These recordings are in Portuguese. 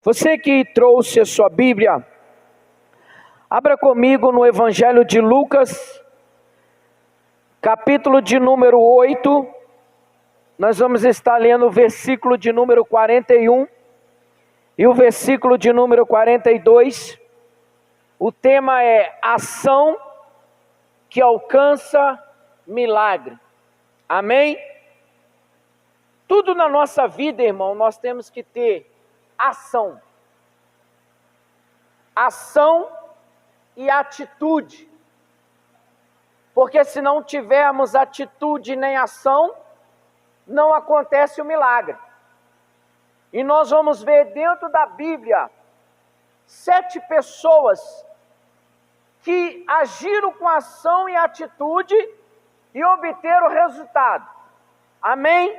Você que trouxe a sua Bíblia, abra comigo no Evangelho de Lucas, capítulo de número 8. Nós vamos estar lendo o versículo de número 41 e o versículo de número 42. O tema é ação que alcança milagre. Amém? Tudo na nossa vida, irmão, nós temos que ter ação. Ação e atitude. Porque se não tivermos atitude nem ação, não acontece o milagre. E nós vamos ver dentro da Bíblia 7 pessoas que agiram com ação e atitude e obteram o resultado. Amém?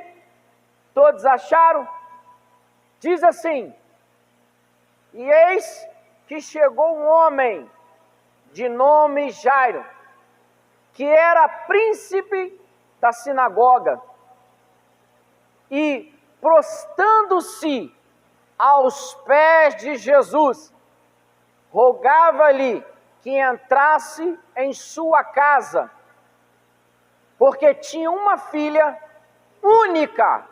Todos acharam? Diz assim: e eis que chegou um homem de nome Jairo, que era príncipe da sinagoga, e prostrando-se aos pés de Jesus, rogava-lhe que entrasse em sua casa, porque tinha uma filha única,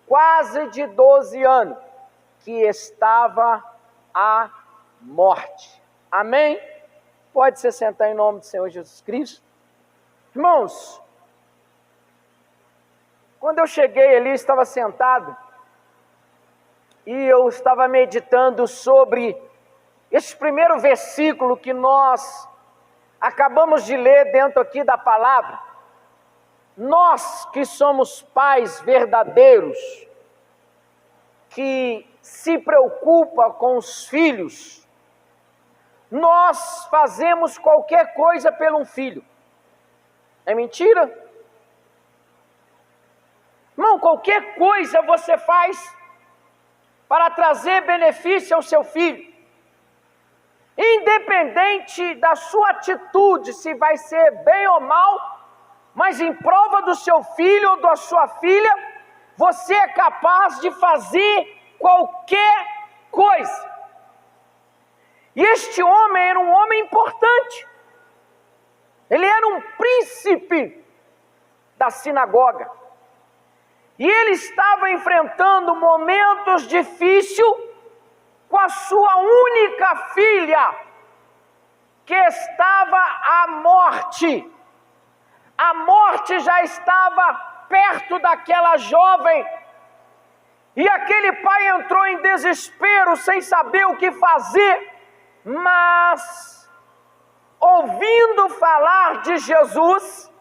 quase de 12 anos, que estava à morte. Amém? Pode se sentar em nome do Senhor Jesus Cristo. Irmãos, quando eu cheguei ali, estava sentado, e eu estava meditando sobre esse primeiro versículo que nós acabamos de ler dentro aqui da palavra. Nós que somos pais verdadeiros, que se preocupa com os filhos, nós fazemos qualquer coisa pelo filho. É mentira? Irmão, qualquer coisa você faz para trazer benefício ao seu filho. Independente da sua atitude, se vai ser bem ou mal, mas em prova do seu filho ou da sua filha, você é capaz de fazer qualquer coisa. E este homem era um homem importante. Ele era um príncipe da sinagoga. E ele estava enfrentando momentos difíceis com a sua única filha, que estava à morte. A morte já estava perto daquela jovem, e aquele pai entrou em desespero, sem saber o que fazer, mas, ouvindo falar de Jesus,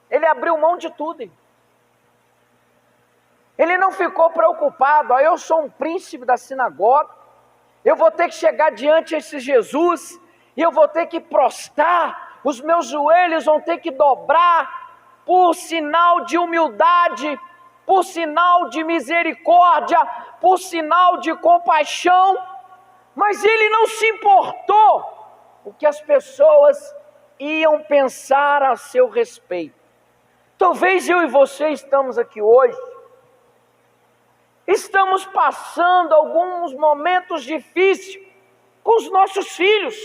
ele abriu mão de tudo. Ele não ficou preocupado: eu sou um príncipe da sinagoga, eu vou ter que chegar diante desse Jesus, e eu vou ter que prostrar, os meus joelhos vão ter que dobrar, por sinal de humildade, por sinal de misericórdia, por sinal de compaixão. Mas ele não se importou o que as pessoas iam pensar a seu respeito. Talvez eu e você estamos aqui hoje, estamos passando alguns momentos difíceis com os nossos filhos.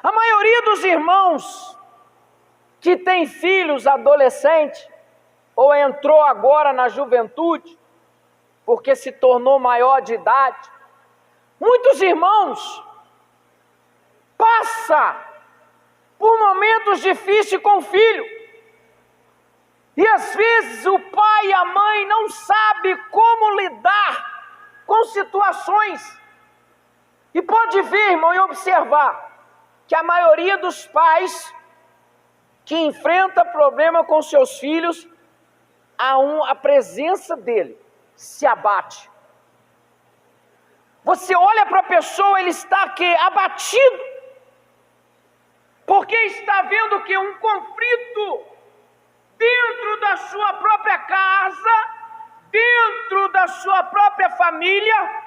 A maioria dos irmãos que tem filhos adolescentes, ou entrou agora na juventude, porque se tornou maior de idade, muitos irmãos passam por momentos difíceis com o filho. E às vezes o pai e a mãe não sabem como lidar com situações. E pode ver, irmão, e observar que a maioria dos pais que enfrenta problema com seus filhos, a presença dele se abate. Você olha para a pessoa, ele está aqui abatido, porque está vendo que um conflito dentro da sua própria casa, dentro da sua própria família,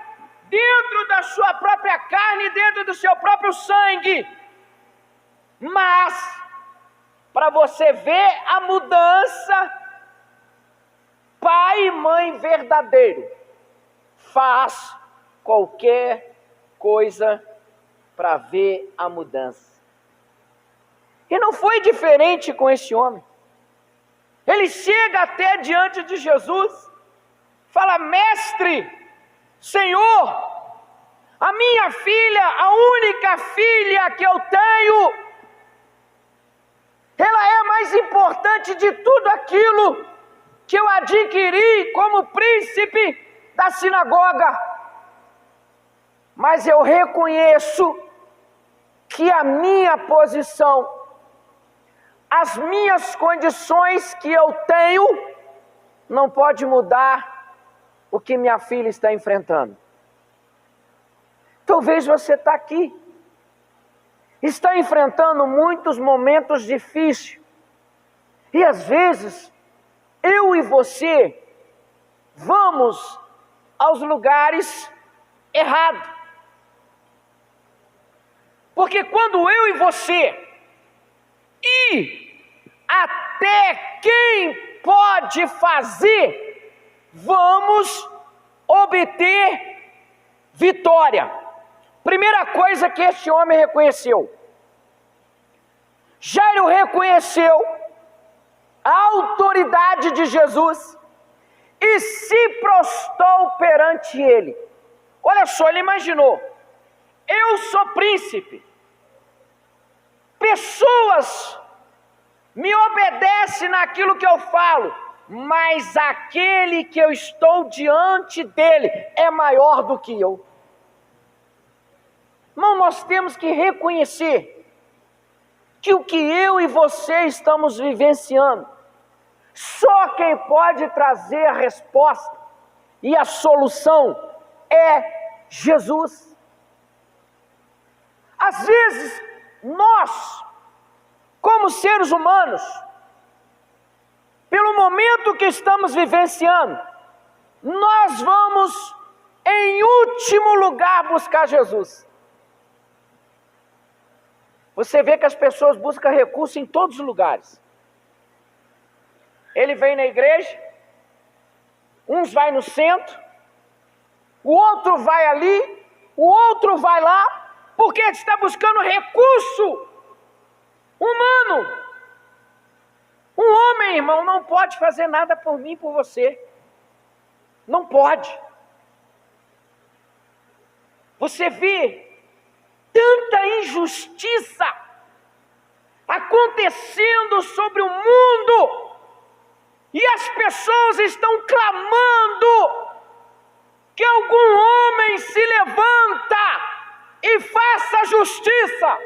dentro da sua própria carne, dentro do seu próprio sangue. Mas, para você ver a mudança, pai e mãe verdadeiro faz qualquer coisa para ver a mudança. E não foi diferente com esse homem. Ele chega até diante de Jesus, fala: mestre, Senhor, a minha filha, a única filha que eu tenho, ela é mais importante de tudo aquilo que eu adquiri como príncipe da sinagoga. Mas eu reconheço que a minha posição, as minhas condições que eu tenho, não pode mudar o que minha filha está enfrentando. Talvez você está aqui, está enfrentando muitos momentos difíceis, e às vezes, eu e você, vamos aos lugares errados. Porque quando eu e você ir até quem pode fazer, vamos obter vitória. Primeira coisa que este homem reconheceu: Jairo reconheceu a autoridade de Jesus e se prostrou perante ele. Olha só, ele imaginou: eu sou príncipe, pessoas me obedecem naquilo que eu falo, mas aquele que eu estou diante dele é maior do que eu. Irmão, nós temos que reconhecer que o que eu e você estamos vivenciando, só quem pode trazer a resposta e a solução é Jesus. Às vezes, nós, como seres humanos, pelo momento que estamos vivenciando, nós vamos, em último lugar, buscar Jesus. Você vê que as pessoas buscam recurso em todos os lugares. Ele vem na igreja, uns vai no centro, o outro vai ali, o outro vai lá, porque está buscando recurso humano. Um homem, irmão, não pode fazer nada por mim e por você. Não pode. Você vê tanta injustiça acontecendo sobre o mundo, e as pessoas estão clamando que algum homem se levanta e faça justiça.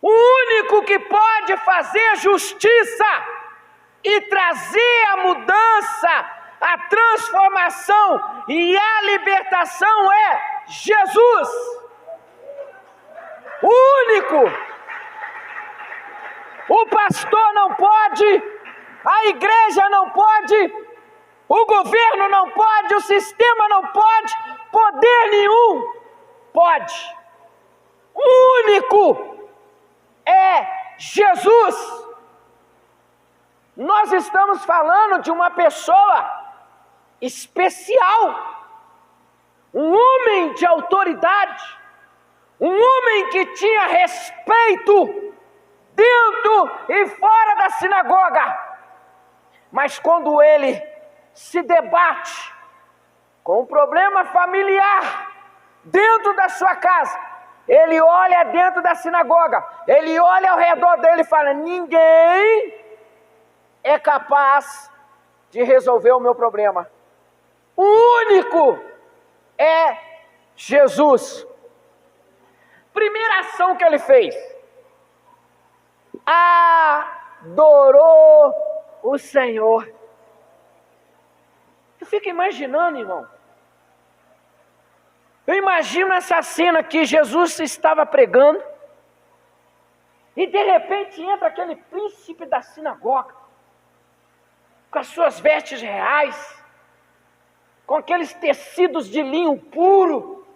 O único que pode fazer justiça e trazer a mudança, a transformação e a libertação é Jesus. O único. O pastor não pode, a igreja não pode, o governo não pode, o sistema não pode, poder nenhum pode. O único é Jesus. Nós estamos falando de uma pessoa especial, um homem de autoridade, um homem que tinha respeito dentro e fora da sinagoga. Mas quando ele se debate com um problema familiar dentro da sua casa, ele olha dentro da sinagoga, ele olha ao redor dele e fala: ninguém é capaz de resolver o meu problema. O único é Jesus. Primeira ação que ele fez: adorou o Senhor. Eu fico imaginando, irmão. Eu imagino essa cena que Jesus estava pregando e de repente entra aquele príncipe da sinagoga com as suas vestes reais, com aqueles tecidos de linho puro,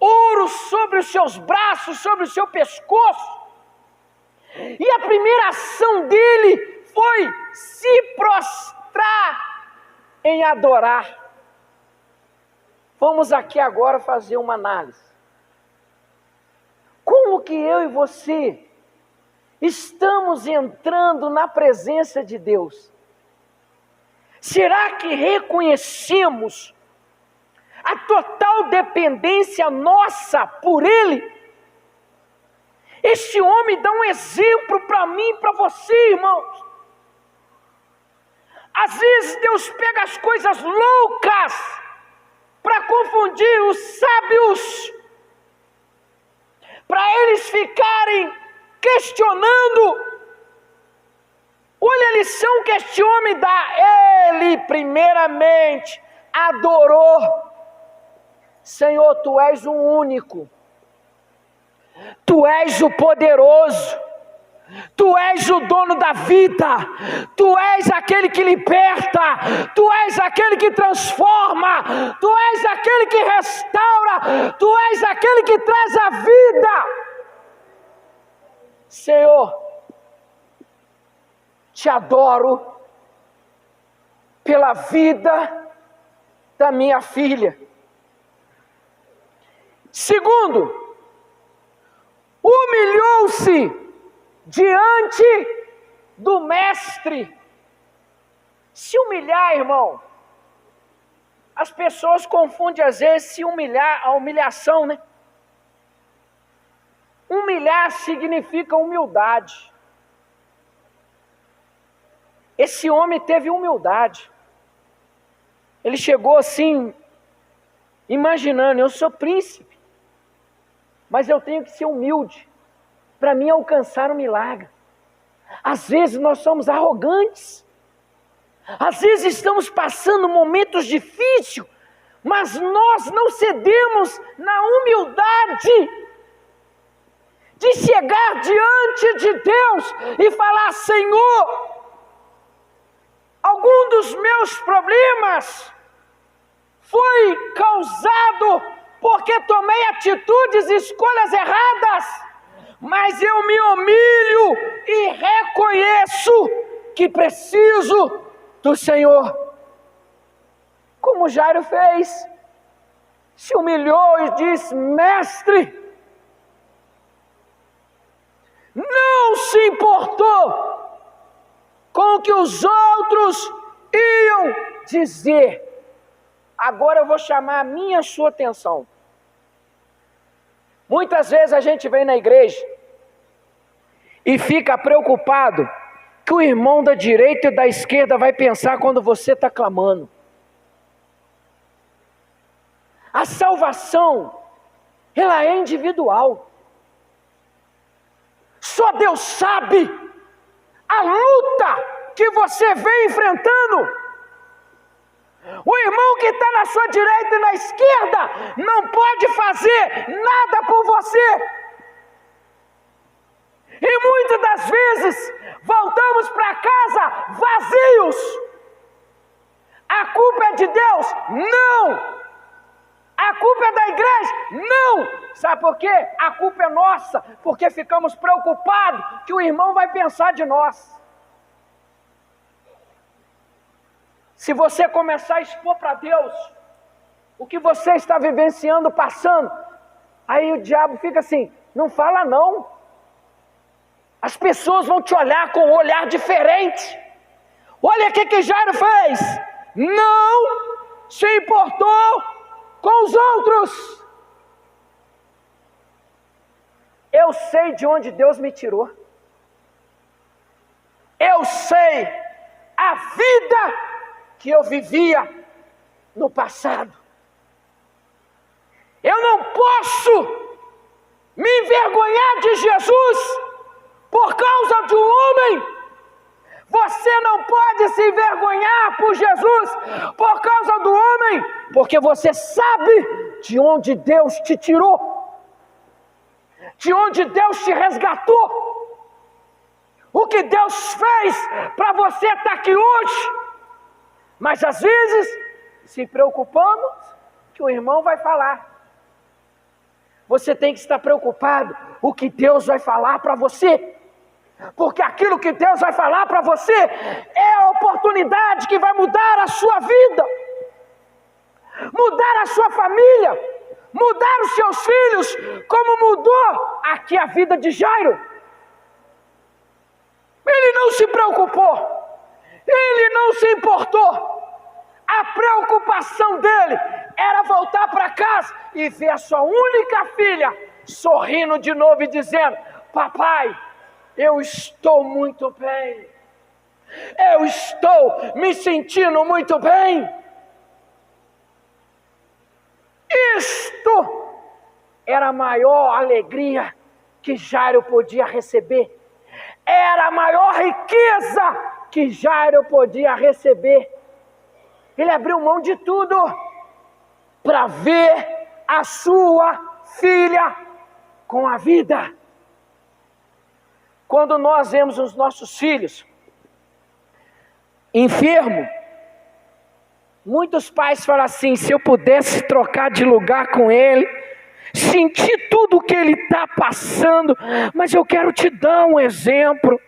ouro sobre os seus braços, sobre o seu pescoço. E a primeira ação dele foi se prostrar em adorar. Vamos aqui agora fazer uma análise. Como que eu e você estamos entrando na presença de Deus? Será que reconhecemos a total dependência nossa por Ele? Este homem dá um exemplo para mim e para você, irmãos. Às vezes Deus pega as coisas loucas para confundir os sábios, para eles ficarem questionando. Olha a lição que este homem dá. Ele primeiramente adorou. Senhor, Tu és o único, Tu és o poderoso, Tu és o dono da vida, Tu és aquele que liberta, Tu és aquele que transforma, Tu és aquele que restaura, Tu és aquele que traz a vida. Senhor, Te adoro pela vida da minha filha. Segundo, humilhou-se diante do mestre. Se humilhar, irmão, as pessoas confundem às vezes se humilhar, a humilhação, né? Humilhar significa humildade. Esse homem teve humildade. Ele chegou assim, imaginando, eu sou príncipe, mas eu tenho que ser humilde para mim alcançar o milagre. Às vezes nós somos arrogantes, às vezes estamos passando momentos difíceis, mas nós não cedemos na humildade de chegar diante de Deus e falar: Senhor, algum dos meus problemas foi causado porque tomei atitudes e escolhas erradas, mas eu me humilho e reconheço que preciso do Senhor. Como Jairo fez, se humilhou e disse: Mestre, não se importou com o que os outros iam dizer. Agora eu vou chamar a minha e a sua atenção. Muitas vezes a gente vem na igreja e fica preocupado que o irmão da direita e da esquerda vai pensar quando você está clamando. A salvação, ela é individual. Só Deus sabe a luta que você vem enfrentando. O irmão que está na sua direita e na esquerda não pode fazer nada por você. E muitas das vezes voltamos para casa vazios. A culpa é de Deus? Não. A culpa é da igreja? Não. Sabe por quê? A culpa é nossa, porque ficamos preocupados que o irmão vai pensar de nós. Se você começar a expor para Deus o que você está vivenciando, passando, aí o diabo fica assim: não fala não. As pessoas vão te olhar com um olhar diferente. Olha o que Jairo fez. Não se importou com os outros. Eu sei de onde Deus me tirou. Eu sei a vida que eu vivia no passado. Eu não posso me envergonhar de Jesus por causa de um homem. Você não pode se envergonhar por Jesus por causa do homem, porque você sabe de onde Deus te tirou, de onde Deus te resgatou, o que Deus fez para você estar aqui hoje. Mas às vezes se preocupamos que o irmão vai falar. Você tem que estar preocupado o que Deus vai falar para você. Porque aquilo que Deus vai falar para você é a oportunidade que vai mudar a sua vida. mudar a sua família, mudar os seus filhos, como mudou aqui a vida de Jairo. Ele não se preocupou, ele não se importou. A preocupação dele era voltar para casa e ver a sua única filha sorrindo de novo e dizendo: papai, eu estou muito bem, eu estou me sentindo muito bem. Isto era a maior alegria que Jairo podia receber, era a maior riqueza que Jairo podia receber. Ele abriu mão de tudo para ver a sua filha com a vida. Quando nós vemos os nossos filhos enfermos, muitos pais falam assim: se eu pudesse trocar de lugar com ele, sentir tudo o que ele está passando. Mas eu quero te dar um exemplo.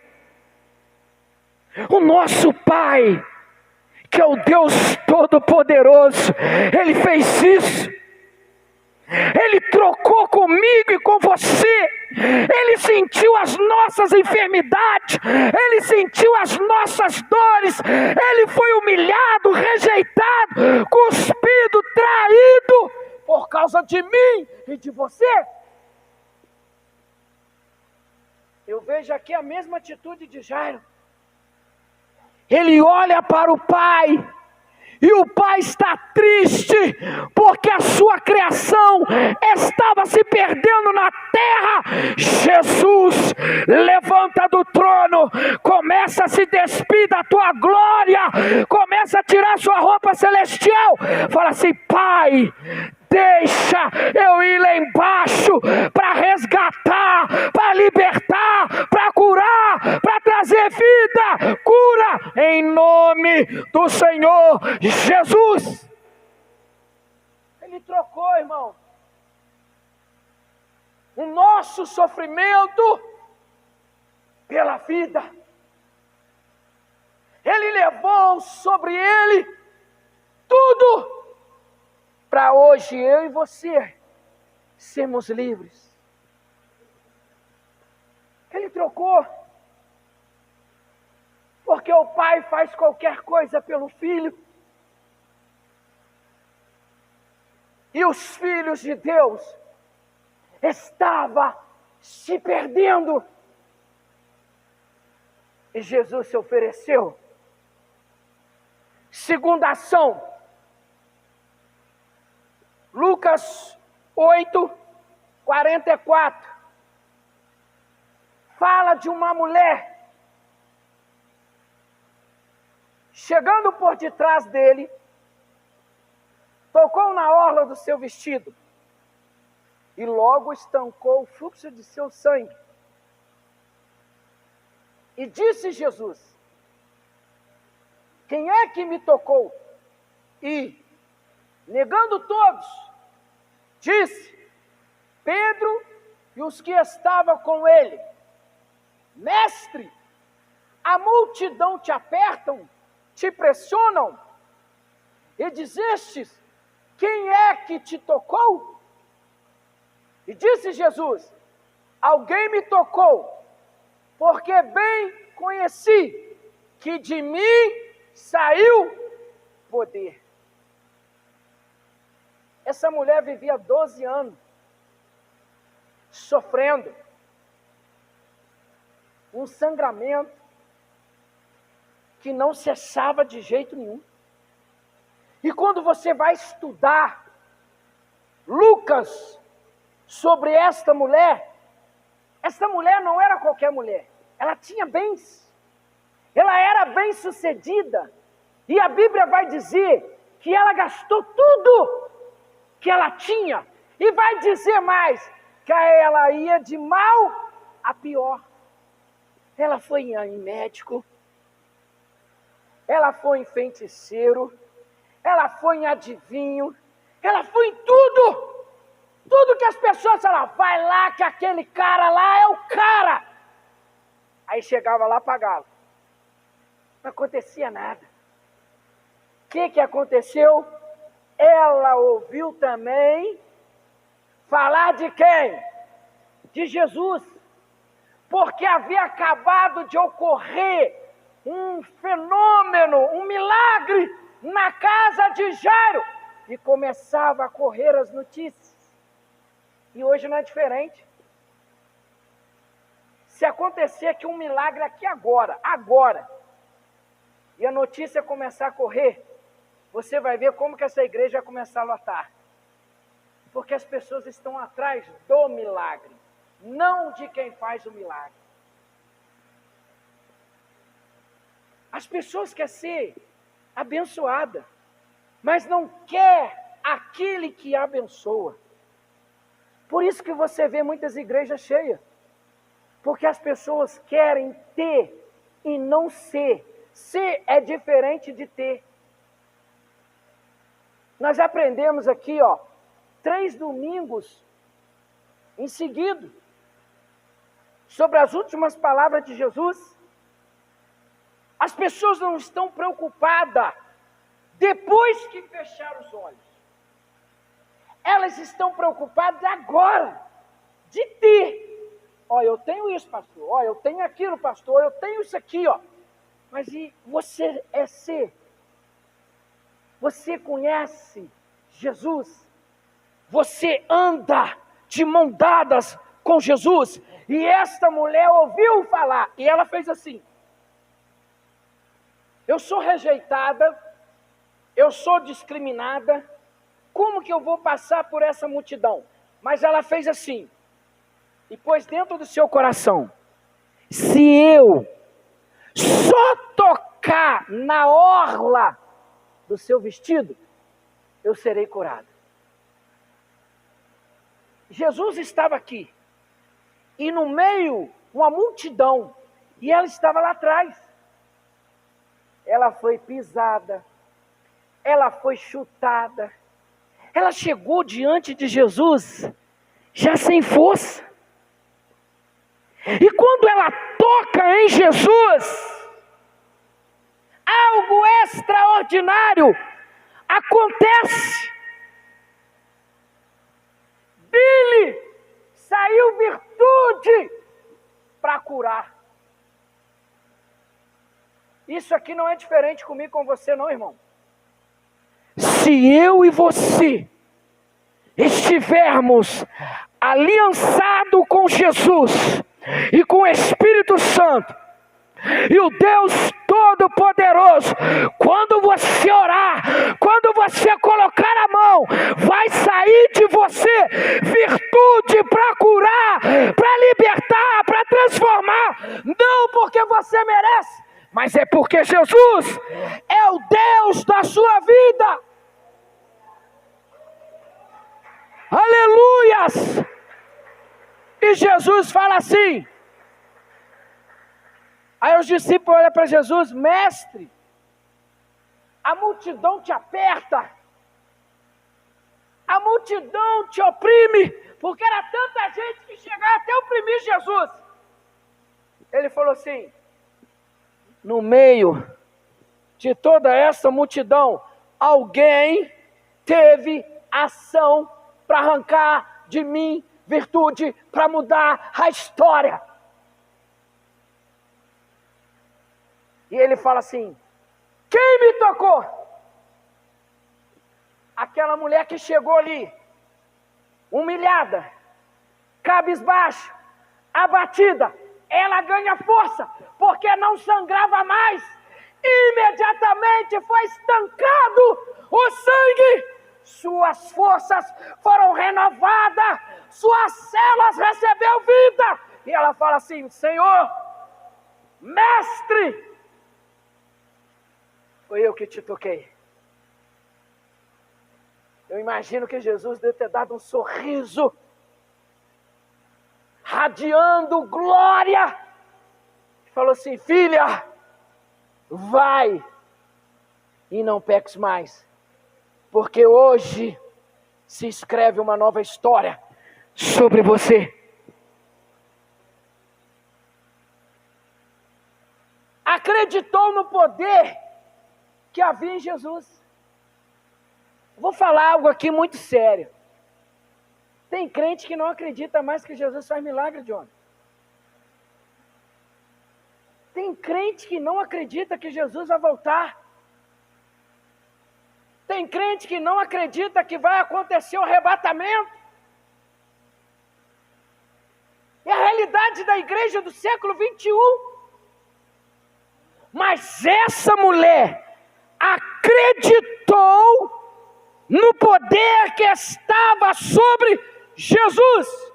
O nosso Pai, que é o Deus Todo-Poderoso, Ele fez isso. Ele trocou comigo e com você. Ele sentiu as nossas enfermidades, Ele sentiu as nossas dores. Ele foi humilhado, rejeitado, cuspido, traído por causa de mim e de você. Eu vejo aqui a mesma atitude de Jairo. Ele olha para o pai, e o pai está triste, porque a sua criação estava se perdendo na terra. Jesus levanta do trono, começa a se despir da tua glória, começa a tirar sua roupa celestial, fala assim: pai, deixa eu ir lá embaixo para resgatar, para libertar, para curar, para trazer vida, cura, em nome do Senhor Jesus. Ele trocou, irmão, o nosso sofrimento pela vida. Ele levou sobre ele tudo, para hoje eu e você sermos livres. Ele trocou, porque o pai faz qualquer coisa pelo filho, e os filhos de Deus estavam se perdendo, e Jesus se ofereceu. Segunda ação, Lucas 8:44, fala de uma mulher chegando por detrás dele, tocou na orla do seu vestido e logo estancou o fluxo de seu sangue. E disse Jesus: quem é que me tocou? E, negando todos, disse: Pedro e os que estavam com ele: mestre, a multidão te apertam, te pressionam, e dizestes: quem é que te tocou? E disse Jesus: alguém me tocou, porque bem conheci que de mim saiu poder. Essa mulher vivia 12 anos sofrendo um sangramento que não cessava de jeito nenhum. E quando você vai estudar Lucas sobre esta mulher não era qualquer mulher. Ela tinha bens. Ela era bem-sucedida. E a Bíblia vai dizer que ela gastou tudo que ela tinha. E vai dizer mais, que ela ia de mal a pior. Ela foi em médico, ela foi em feiticeiro, ela foi em adivinho, ela foi em tudo. Tudo que as pessoas falavam: vai lá que aquele cara lá é o cara. Aí chegava lá, pagava. Não acontecia nada. O que aconteceu? ela ouviu também falar de quem? De Jesus. Porque havia acabado de ocorrer um fenômeno, um milagre na casa de Jairo. E começava a correr as notícias. E hoje não é diferente. Se acontecer aqui um milagre aqui agora, e a notícia começar a correr, você vai ver como que essa igreja vai começar a lotar. Porque as pessoas estão atrás do milagre, não de quem faz o milagre. As pessoas querem ser abençoadas, mas não quer aquele que abençoa. Por isso que você vê muitas igrejas cheias. Porque as pessoas querem ter e não ser. Ser é diferente de ter. Nós aprendemos aqui, 3 domingos em seguida, sobre as últimas palavras de Jesus. As pessoas não estão preocupadas depois que fecharam os olhos. Elas estão preocupadas agora de ter. Eu tenho isso, pastor. Eu tenho aquilo, pastor. Eu tenho isso aqui, Mas e você é ser? Você conhece Jesus? Você anda de mão dadas com Jesus? E esta mulher ouviu falar, e ela fez assim: eu sou rejeitada, eu sou discriminada, como que eu vou passar por essa multidão? Mas ela fez assim, e pôs dentro do seu coração: se eu só tocar na orla do seu vestido, eu serei curado. Jesus estava aqui, e no meio, uma multidão, e ela estava lá atrás. Ela foi pisada, ela foi chutada, ela chegou diante de Jesus, já sem força. E quando ela toca em Jesus, algo extraordinário acontece. Dele saiu virtude para curar. Isso aqui não é diferente comigo, com você não, irmão. Se eu e você estivermos aliançados com Jesus e com o Espírito Santo e o Deus Todo-Poderoso, quando você orar, quando você colocar a mão, vai sair de você virtude para curar, para libertar, para transformar. Não porque você merece, mas é porque Jesus é o Deus da sua vida. Aleluias! E Jesus fala assim. Aí os discípulos olham para Jesus: mestre, a multidão te aperta, a multidão te oprime, porque era tanta gente que chegava até oprimir Jesus. Ele falou assim: no meio de toda essa multidão, alguém teve ação para arrancar de mim virtude, para mudar a história. E ele fala assim: quem me tocou? Aquela mulher que chegou ali, humilhada, cabisbaixa, abatida, ela ganha força, porque não sangrava mais. Imediatamente foi estancado o sangue, suas forças foram renovadas, suas células receberam vida. E ela fala assim: Senhor, mestre, foi eu que te toquei. Eu imagino que Jesus deve ter dado um sorriso, radiando glória. Falou assim: filha, vai e não peques mais, porque hoje se escreve uma nova história sobre você. Acreditou no poder que havia em Jesus. Vou falar algo aqui muito sério. Tem crente que não acredita mais que Jesus faz milagre, John. Tem crente que não acredita que Jesus vai voltar. Tem crente que não acredita que vai acontecer o arrebatamento. É a realidade da igreja do século 21. Mas essa mulher acreditou no poder que estava sobre Jesus.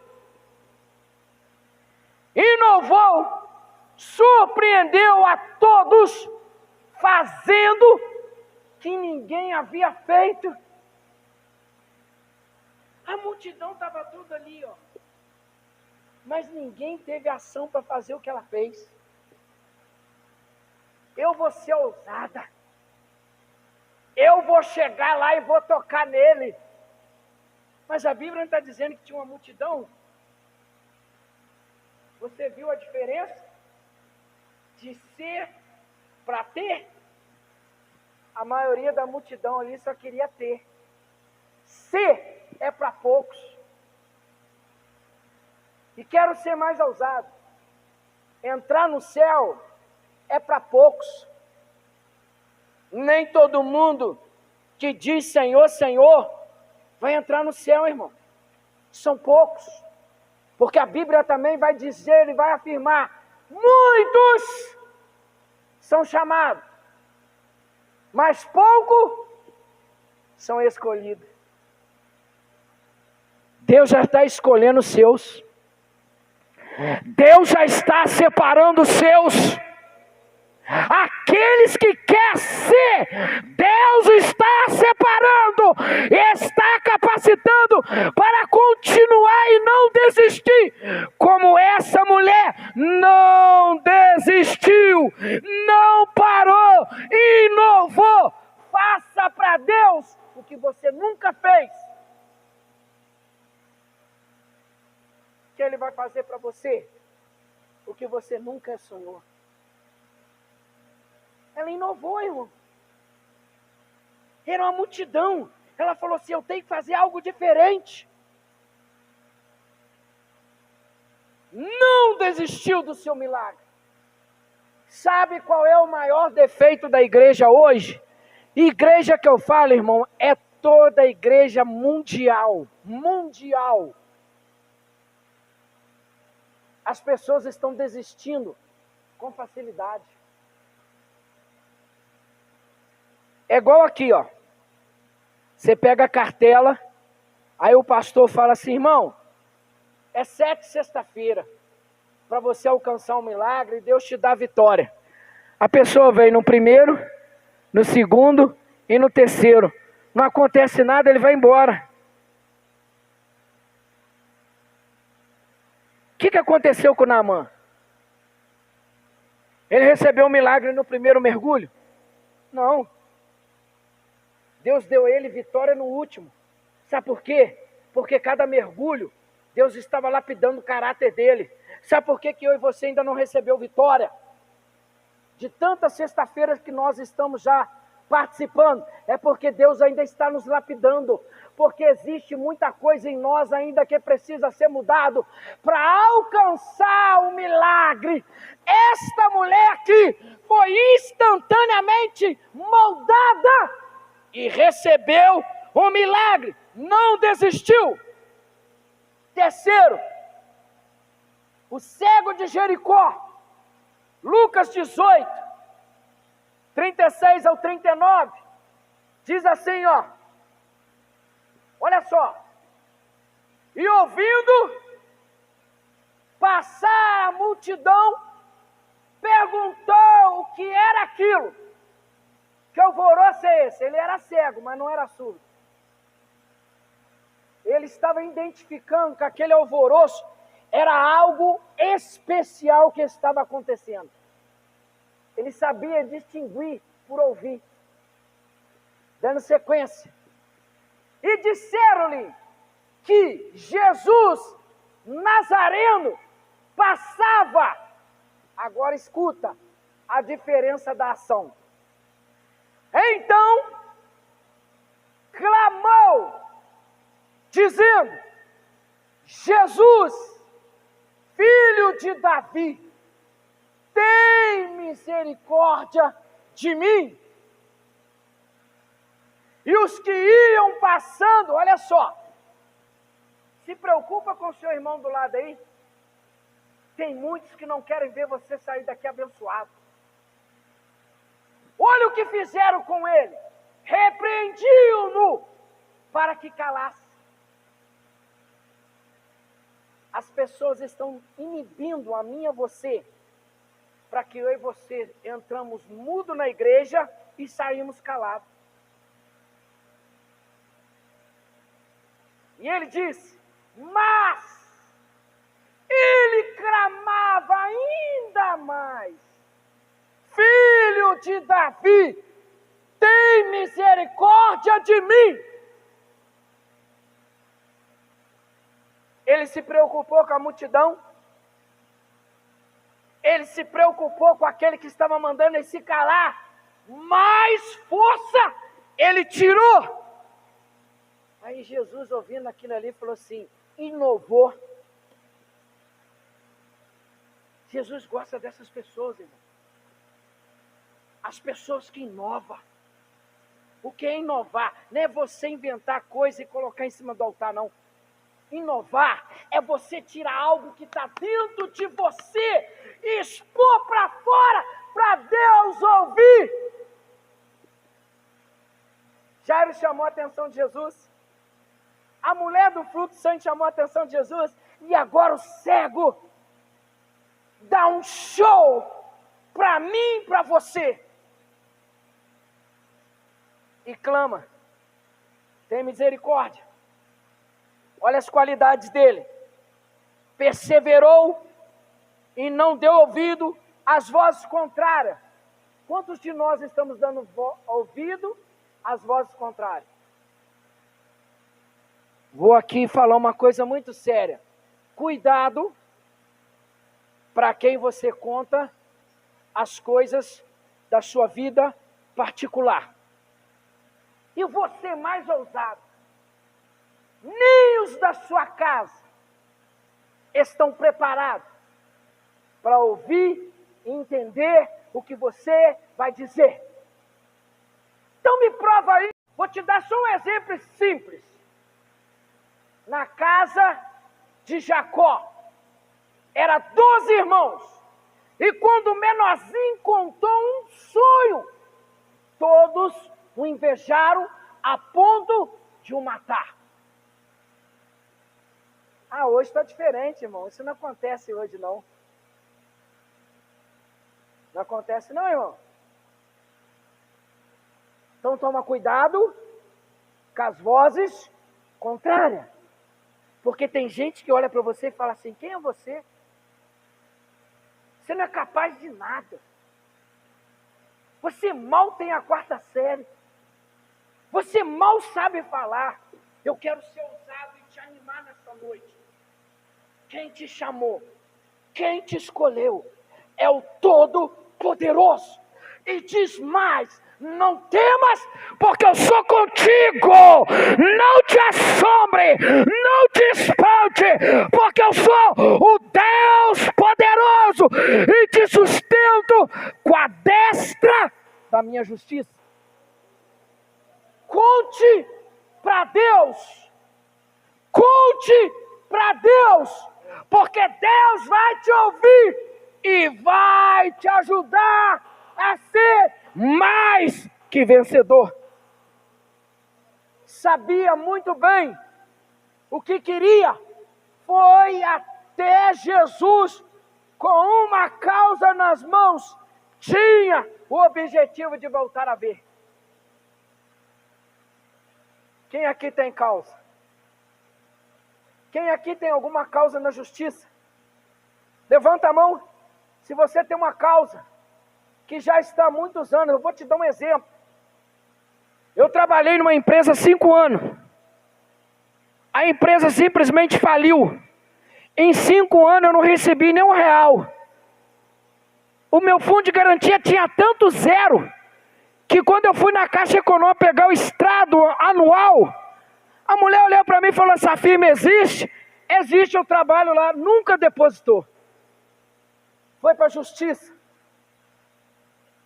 Inovou, surpreendeu a todos, fazendo que ninguém havia feito. A multidão estava toda ali, ó. Mas ninguém teve ação para fazer o que ela fez. Eu vou ser ousada. Eu vou chegar lá e vou tocar nele. Mas a Bíblia não está dizendo que tinha uma multidão. Você viu a diferença de ser para ter? A maioria da multidão ali só queria ter. Ser é para poucos. E quero ser mais ousado. Entrar no céu é para poucos. Nem todo mundo que diz Senhor, Senhor, vai entrar no céu, irmão. São poucos. Porque a Bíblia também vai dizer e vai afirmar: muitos são chamados, mas poucos são escolhidos. Deus já está escolhendo os seus. Deus já está separando os seus. Aqueles que quer ser, Deus está separando, está capacitando para continuar e não desistir, como essa mulher não desistiu, não parou, inovou. Faça para Deus o que você nunca fez, que Ele vai fazer para você o que você nunca sonhou. Ela inovou, irmão. Era uma multidão. Ela falou assim: eu tenho que fazer algo diferente. Não desistiu do seu milagre. Sabe qual é o maior defeito da igreja hoje? Igreja que eu falo, irmão, é toda a igreja mundial. Mundial. As pessoas estão desistindo com facilidade. É igual aqui, ó. Você pega a cartela, aí o pastor fala assim: irmão, é 7 sexta-feira, para você alcançar um milagre e Deus te dá a vitória. A pessoa vem no primeiro, no segundo e no terceiro. Não acontece nada, ele vai embora. O que aconteceu com Naamã? Ele recebeu um milagre no primeiro mergulho? Não. Deus deu a ele vitória no último. Sabe por quê? Porque cada mergulho, Deus estava lapidando o caráter dele. Sabe por quê que eu e você ainda não recebeu vitória? De tantas sexta-feiras que nós estamos já participando, é porque Deus ainda está nos lapidando. Porque existe muita coisa em nós ainda que precisa ser mudado para alcançar o milagre. Esta mulher aqui foi instantaneamente moldada e recebeu o milagre, não desistiu. Terceiro, o cego de Jericó, Lucas 18, 36 ao 39, diz assim, ó, olha só: e ouvindo passar a multidão, perguntou o que era aquilo. Que alvoroço é esse? Ele era cego, mas não era surdo. Ele estava identificando que aquele alvoroço era algo especial que estava acontecendo. Ele sabia distinguir por ouvir. Dando sequência. E disseram-lhe que Jesus Nazareno passava. Agora escuta a diferença da ação. Então, clamou, dizendo: Jesus, filho de Davi, tem misericórdia de mim. E os que iam passando, olha só, se preocupa com o seu irmão do lado aí. Tem muitos que não querem ver você sair daqui abençoado. Olha o que fizeram com ele. Repreendiam-no para que calasse. As pessoas estão inibindo a mim e a você, para que eu e você entramos mudo na igreja e saímos calados. E ele disse: mas ele clamava ainda mais: filho de Davi, tem misericórdia de mim. Ele se preocupou com a multidão. Ele se preocupou com aquele que estava mandando ele se calar. Mais força ele tirou. Aí Jesus, ouvindo aquilo ali, falou assim: inovou. Jesus gosta dessas pessoas, irmão. As pessoas que inovam. O que é inovar? Não é você inventar coisa e colocar em cima do altar, não. Inovar é você tirar algo que está dentro de você e expor para fora, para Deus ouvir. Jairo chamou a atenção de Jesus. A mulher do fluxo de sangue chamou a atenção de Jesus. E agora o cego dá um show para mim e para você. E clama: tem misericórdia. Olha as qualidades dele. Perseverou e não deu ouvido às vozes contrárias. Quantos de nós estamos dando ouvido às vozes contrárias? Vou aqui falar uma coisa muito séria. Cuidado para quem você conta as coisas da sua vida particular. E você mais ousado. Nem os da sua casa estão preparados para ouvir e entender o que você vai dizer. Então me prova aí. Vou te dar só um exemplo simples. Na casa de Jacó, era 12 irmãos. E quando o menorzinho contou um sonho, todos o invejaram a ponto de o matar. Ah, hoje está diferente, irmão. Isso não acontece hoje, não. Não acontece não, irmão. Então toma cuidado com as vozes contrárias. Porque tem gente que olha para você e fala assim: quem é você? Você não é capaz de nada. Você mal tem a 4ª série. Você mal sabe falar. Eu quero ser ousado e te animar nessa noite. Quem te chamou, quem te escolheu, é o Todo-Poderoso. E diz mais: não temas, porque eu sou contigo. Não te assombre, não te espante, porque eu sou o Deus poderoso e te sustento com a destra da minha justiça. Conte para Deus. Conte para Deus, porque Deus vai te ouvir e vai te ajudar a ser mais que vencedor. Sabia muito bem o que queria. Foi até Jesus com uma causa nas mãos. Tinha o objetivo de voltar a ver. Quem aqui tem causa? Quem aqui tem alguma causa na justiça? Levanta a mão. Se você tem uma causa que já está há muitos anos, eu vou te dar um exemplo. Eu trabalhei numa empresa há 5 anos. A empresa simplesmente faliu. Em 5 anos eu não recebi nem R$1. O meu fundo de garantia tinha tanto zero, que quando eu fui na Caixa Econômica pegar o extrato anual, a mulher olhou para mim e falou: essa firma existe? Existe, eu trabalho lá. Nunca depositou. Foi para a justiça.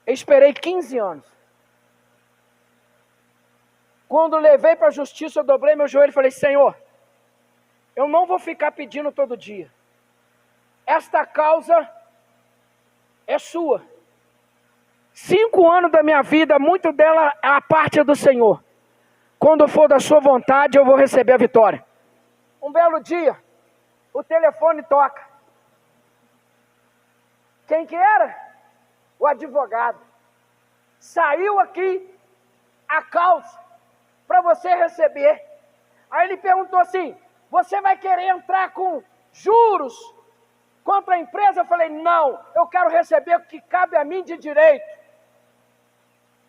Eu esperei 15 anos. Quando levei para a justiça, eu dobrei meu joelho e falei: Senhor, eu não vou ficar pedindo todo dia. Esta causa é sua. 5 anos da minha vida, muito dela é a parte do Senhor. Quando for da sua vontade, eu vou receber a vitória. Um belo dia, o telefone toca. Quem que era? O advogado. Saiu aqui a causa para você receber. Aí ele perguntou assim: você vai querer entrar com juros contra a empresa? Eu falei: não, eu quero receber o que cabe a mim de direito.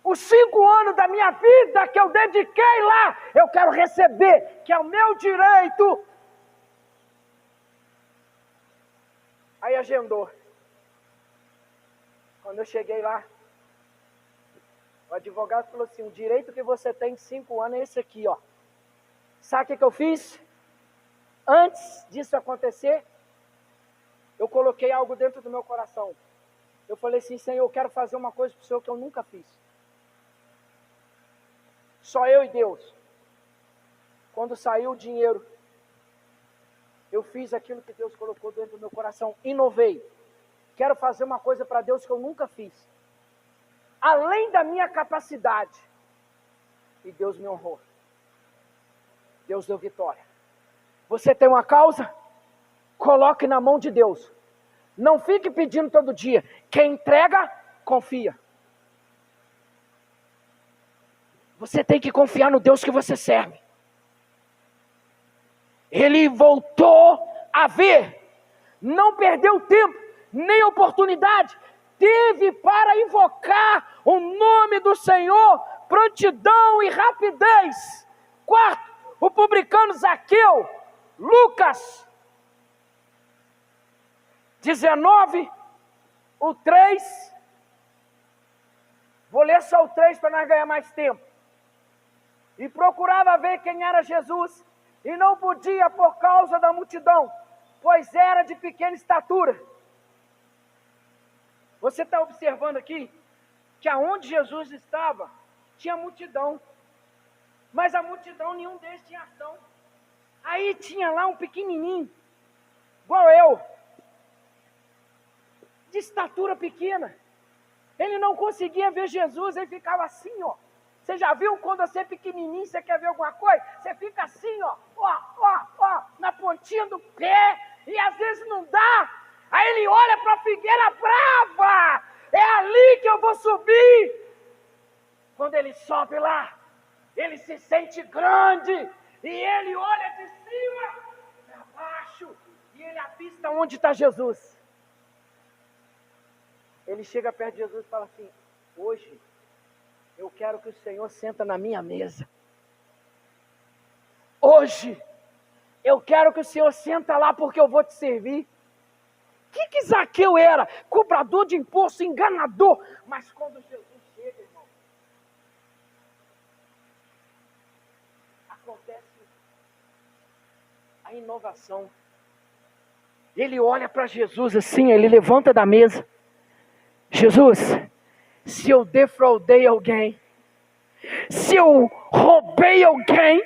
Os 5 anos da minha vida que eu dediquei lá, eu quero receber, que é o meu direito. Aí agendou. Quando eu cheguei lá, o advogado falou assim: o direito que você tem em 5 anos é esse aqui, ó. Sabe o que eu fiz? Antes disso acontecer, eu coloquei algo dentro do meu coração. Eu falei assim: Senhor, eu quero fazer uma coisa para o Senhor que eu nunca fiz. Só eu e Deus. Quando saiu o dinheiro, eu fiz aquilo que Deus colocou dentro do meu coração. Inovei. Quero fazer uma coisa para Deus que eu nunca fiz. Além da minha capacidade. E Deus me honrou. Deus deu vitória. Você tem uma causa? Coloque na mão de Deus. Não fique pedindo todo dia. Quem entrega, confia. Você tem que confiar no Deus que você serve. Ele voltou a ver. Não perdeu tempo, nem oportunidade. Teve para invocar o nome do Senhor, prontidão e rapidez. 4, o publicano Zaqueu. Lucas 19, o 3. Vou ler só o 3 para nós ganhar mais tempo. E procurava ver quem era Jesus, e não podia por causa da multidão, pois era de pequena estatura. Você está observando aqui, que aonde Jesus estava, tinha multidão. Mas a multidão, nenhum deles tinha ação. Aí tinha lá um pequenininho, igual eu, de estatura pequena. Ele não conseguia ver Jesus, ele ficava assim, ó. Você já viu quando você é pequenininho, você quer ver alguma coisa? Você fica assim, ó, na pontinha do pé, e às vezes não dá. Aí ele olha para a figueira brava, é ali que eu vou subir. Quando ele sobe lá, ele se sente grande, e ele olha de cima para baixo, e ele avista onde está Jesus. Ele chega perto de Jesus e fala assim: hoje eu quero que o Senhor senta na minha mesa. Hoje eu quero que o Senhor senta lá porque eu vou te servir. O que Zaqueu era? Cobrador de imposto, enganador. Mas quando Jesus chega, irmão, acontece a inovação. Ele olha para Jesus assim, ele levanta da mesa. Jesus, se eu defraudei alguém, se eu roubei alguém,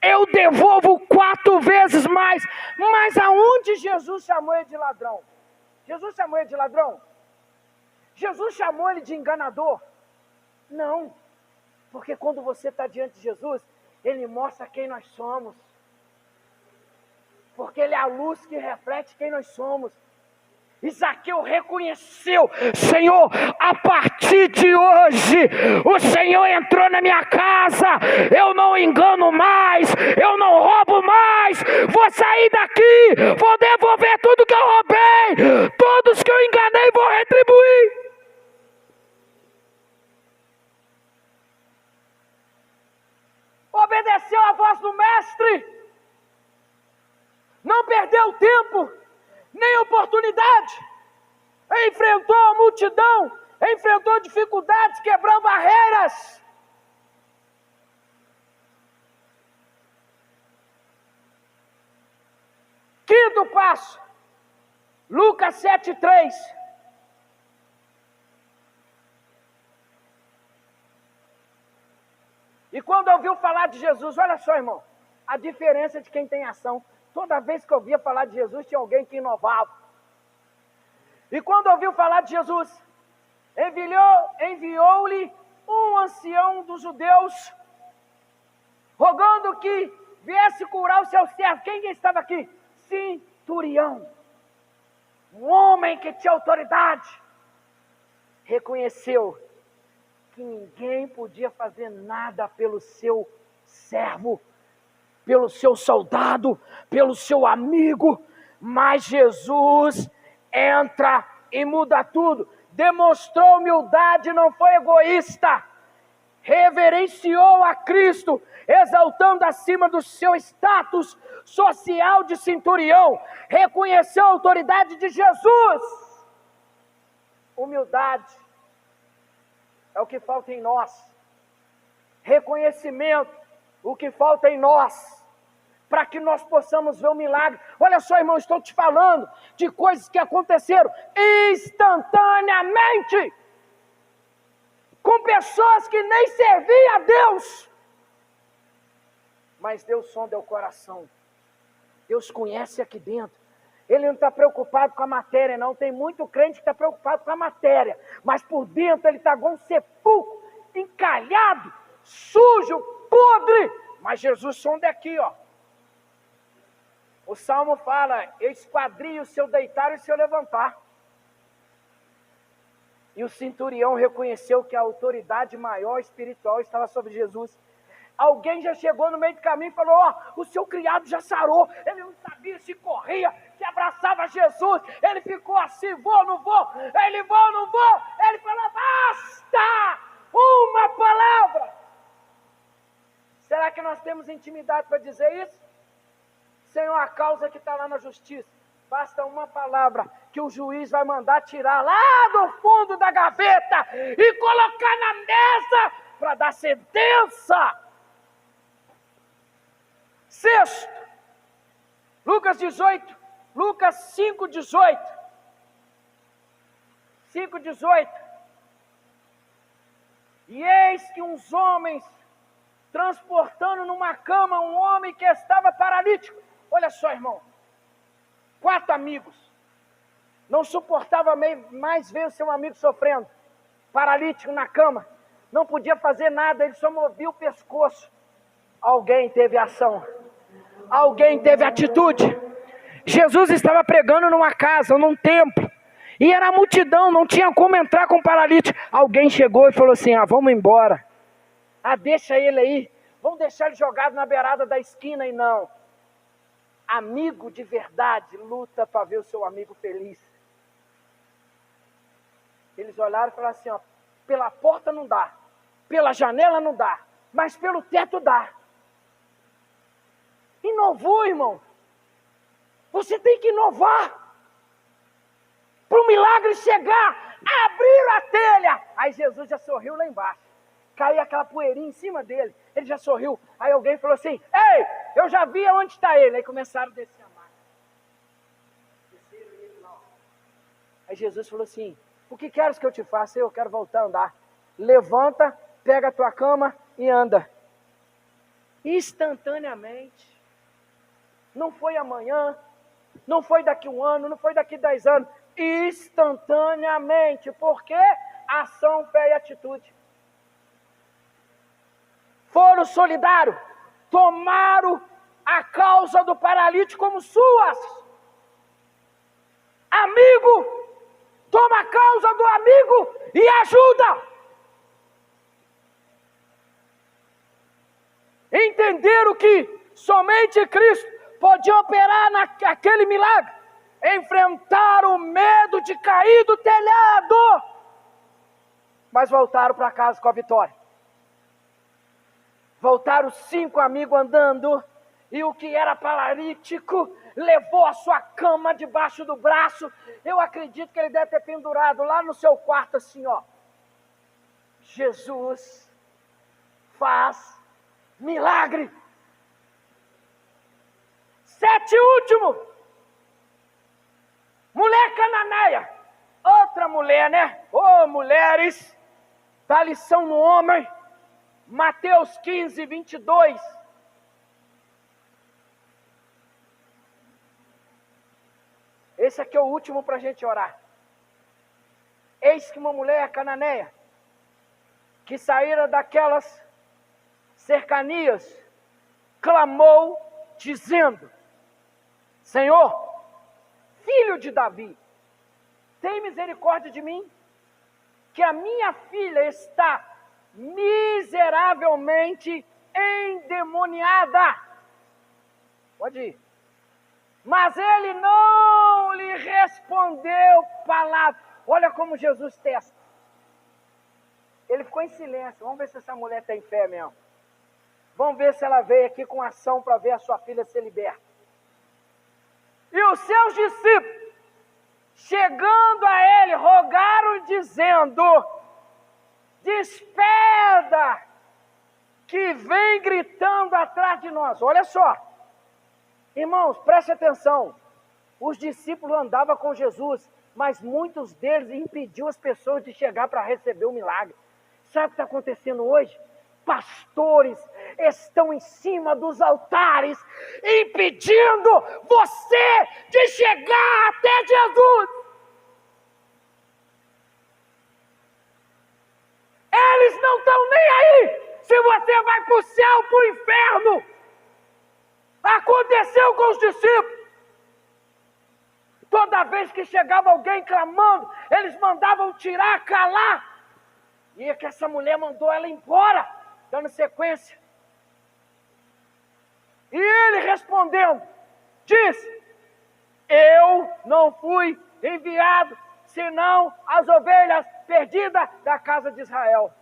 eu devolvo 4 vezes mais. Mas aonde Jesus chamou ele de ladrão? Jesus chamou ele de ladrão? Jesus chamou ele de enganador? Não, porque quando você está diante de Jesus, Ele mostra quem nós somos. Porque Ele é a luz que reflete quem nós somos. E Zaqueu reconheceu: Senhor, a partir de hoje, o Senhor entrou na minha casa, eu não engano mais, eu não roubo mais, vou sair daqui, vou devolver tudo que eu roubei, todos que eu enganei vou retribuir. Obedeceu a voz do mestre, não perdeu tempo, nem oportunidade, enfrentou a multidão enfrentou dificuldades, quebrou barreiras. Quinto passo, Lucas 7:3. E quando ouviu falar de Jesus, olha só, irmão, a diferença de quem tem ação. Toda vez que eu ouvia falar de Jesus, tinha alguém que inovava. E quando ouviu falar de Jesus, enviou-lhe um ancião dos judeus, rogando que viesse curar o seu servo. Quem estava aqui? Centurião. Um homem que tinha autoridade. Reconheceu que ninguém podia fazer nada pelo seu servo, pelo seu soldado, pelo seu amigo, mas Jesus entra e muda tudo. Demonstrou humildade, não foi egoísta. Reverenciou a Cristo, exaltando acima do seu status social de centurião. Reconheceu a autoridade de Jesus. Humildade é o que falta em nós. Reconhecimento, o que falta em nós, para que nós possamos ver o milagre. Olha só, irmão, estou te falando de coisas que aconteceram instantaneamente, com pessoas que nem serviam a Deus, mas Deus sonda o coração. Deus conhece aqui dentro. Ele não está preocupado com a matéria, não. Tem muito crente que está preocupado com a matéria, mas por dentro ele está igual um sepulcro, encalhado, sujo, podre. Mas Jesus sonda aqui, ó. O Salmo fala: eu esquadrio o seu deitar e o seu levantar. E o centurião reconheceu que a autoridade maior espiritual estava sobre Jesus. Alguém já chegou no meio do caminho e falou: ó, o seu criado já sarou. Ele não sabia se corria, se abraçava Jesus. Ele ficou assim: vou, não vou. Ele vou, não vou. Ele falou: basta uma palavra. Será que nós temos intimidade para dizer isso? Senhor, a causa que está lá na justiça, basta uma palavra que o juiz vai mandar tirar lá do fundo da gaveta e colocar na mesa para dar sentença. Sexto, Lucas 5:18. 5:18. E eis que uns homens, transportando numa cama um homem que estava paralítico. Olha só, irmão, 4 amigos, não suportava mais ver o seu amigo sofrendo, paralítico na cama, não podia fazer nada, ele só movia o pescoço. Alguém teve ação, alguém teve atitude. Jesus estava pregando numa casa, num templo, e era multidão, não tinha como entrar com o paralítico. Alguém chegou e falou assim: vamos embora, deixa ele aí, vamos deixar ele jogado na beirada da esquina. E não, amigo de verdade luta para ver o seu amigo feliz. Eles olharam e falaram assim: pela porta não dá, pela janela não dá, mas pelo teto dá. Inovou, irmão. Você tem que inovar para o milagre chegar. Abriram a telha. Aí Jesus já sorriu lá embaixo. Caiu aquela poeirinha em cima dele. Ele já sorriu. Aí alguém falou assim: ei, eu já vi onde está ele. Aí começaram a descer a maca. Desceram ele lá. Aí Jesus falou assim: o que queres que eu te faça? Eu quero voltar a andar. Levanta, pega a tua cama e anda. Instantaneamente. Não foi amanhã, não foi daqui 1 ano, não foi daqui 10 anos. Instantaneamente. Porque ação, fé e atitude. Foram solidários, tomaram a causa do paralítico como suas. Amigo, toma a causa do amigo e ajuda. Entenderam que somente Cristo podia operar naquele milagre. Enfrentaram o medo de cair do telhado, mas voltaram para casa com a vitória. Voltaram 5 amigos andando e o que era paralítico levou a sua cama debaixo do braço. Eu acredito que ele deve ter pendurado lá no seu quarto assim, ó. Jesus faz milagre. 7 último. Mulher cananeia. Outra mulher, né? Ô, mulheres, dá lição no homem. Mateus 15, 22. Esse aqui é o último para a gente orar. Eis que uma mulher cananeia, que saíra daquelas cercanias, clamou, dizendo: Senhor, filho de Davi, tem misericórdia de mim, que a minha filha está miseravelmente endemoniada. Pode ir. Mas ele não lhe respondeu palavra. Olha como Jesus testa. Ele ficou em silêncio. Vamos ver se essa mulher tem fé mesmo. Vamos ver se ela veio aqui com ação para ver a sua filha ser liberta. E os seus discípulos, chegando a ele, rogaram dizendo: despeda, que vem gritando atrás de nós. Olha só. Irmãos, preste atenção. Os discípulos andavam com Jesus, mas muitos deles impediam as pessoas de chegar para receber o milagre. Sabe o que está acontecendo hoje? Pastores estão em cima dos altares, impedindo você de chegar até Jesus. Eles não estão nem aí se você vai para o céu ou para o inferno. Aconteceu com os discípulos. Toda vez que chegava alguém clamando, eles mandavam tirar, calar. E é que essa mulher mandou ela embora, dando sequência. E ele respondendo, disse: eu não fui enviado, senão as ovelhas perdidas da casa de Israel.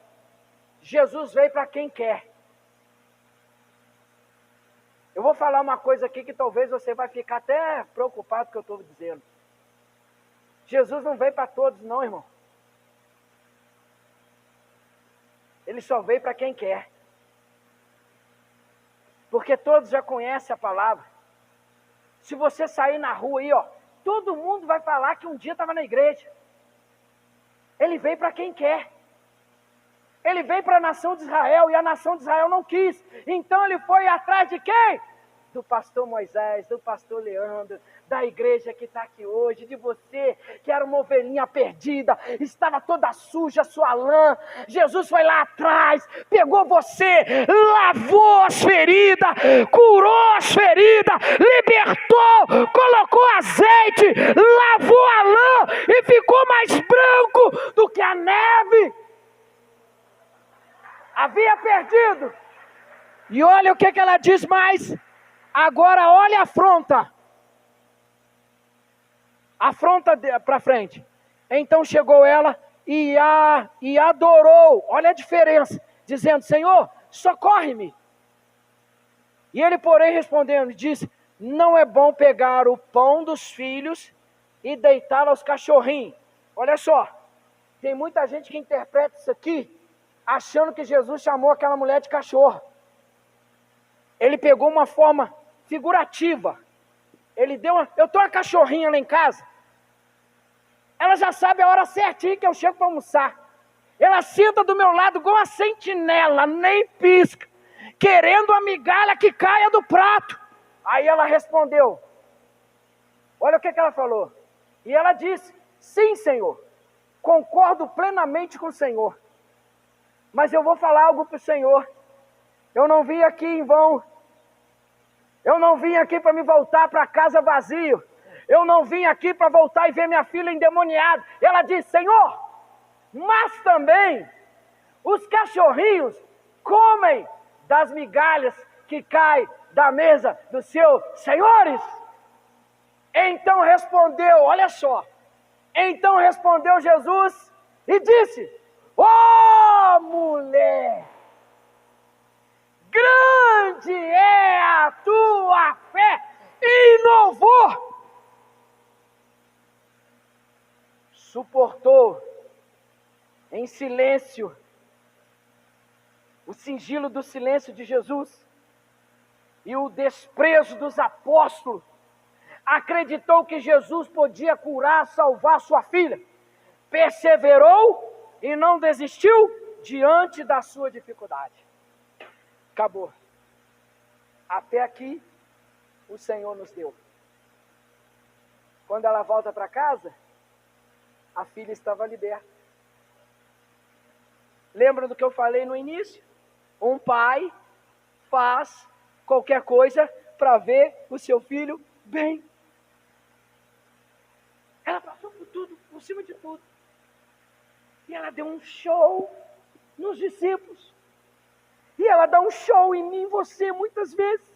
Jesus veio para quem quer. Eu vou falar uma coisa aqui que talvez você vai ficar até preocupado com o que eu estou dizendo. Jesus não veio para todos não, irmão. Ele só veio para quem quer. Porque todos já conhecem a palavra. Se você sair na rua aí, ó, todo mundo vai falar que um dia estava na igreja. Ele veio para quem quer. Ele veio para a nação de Israel e a nação de Israel não quis. Então ele foi atrás de quem? Do pastor Moisés, do pastor Leandro, da igreja que está aqui hoje, de você que era uma ovelhinha perdida, estava toda suja, sua lã. Jesus foi lá atrás, pegou você, lavou as feridas, curou as feridas, libertou, colocou azeite, lavou a lã e ficou mais branco do que a neve. Havia perdido. E olha o que ela diz mais. Agora olha a afronta. Afronta para frente. Então chegou ela e adorou. Olha a diferença. Dizendo: Senhor, socorre-me. E ele, porém, respondendo, disse: não é bom pegar o pão dos filhos e deitar aos cachorrinhos. Olha só. Tem muita gente que interpreta isso aqui achando que Jesus chamou aquela mulher de cachorro. Ele pegou uma forma figurativa. Ele deu eu tenho uma cachorrinha lá em casa. Ela já sabe a hora certinha que eu chego para almoçar. Ela senta do meu lado igual uma sentinela, nem pisca, querendo a migalha que caia do prato. Aí ela respondeu. Olha o que ela falou. E ela disse: sim, Senhor, concordo plenamente com o Senhor. Mas eu vou falar algo para o Senhor. Eu não vim aqui em vão. Eu não vim aqui para me voltar para casa vazio. Eu não vim aqui para voltar e ver minha filha endemoniada. Ela disse: Senhor, mas também os cachorrinhos comem das migalhas que caem da mesa dos seus senhores. Então respondeu, olha só. Então respondeu Jesus e disse: ó mulher, grande é a tua fé, e louvor. Suportou em silêncio o sigilo do silêncio de Jesus e o desprezo dos apóstolos. Acreditou que Jesus podia curar, salvar sua filha. Perseverou e não desistiu diante da sua dificuldade. Acabou. Até aqui o Senhor nos deu. Quando ela volta para casa, a filha estava liberta. Lembra do que eu falei no início? Um pai faz qualquer coisa para ver o seu filho bem. Ela passou por tudo, por cima de tudo. E ela deu um show nos discípulos. E ela dá um show em mim e você muitas vezes.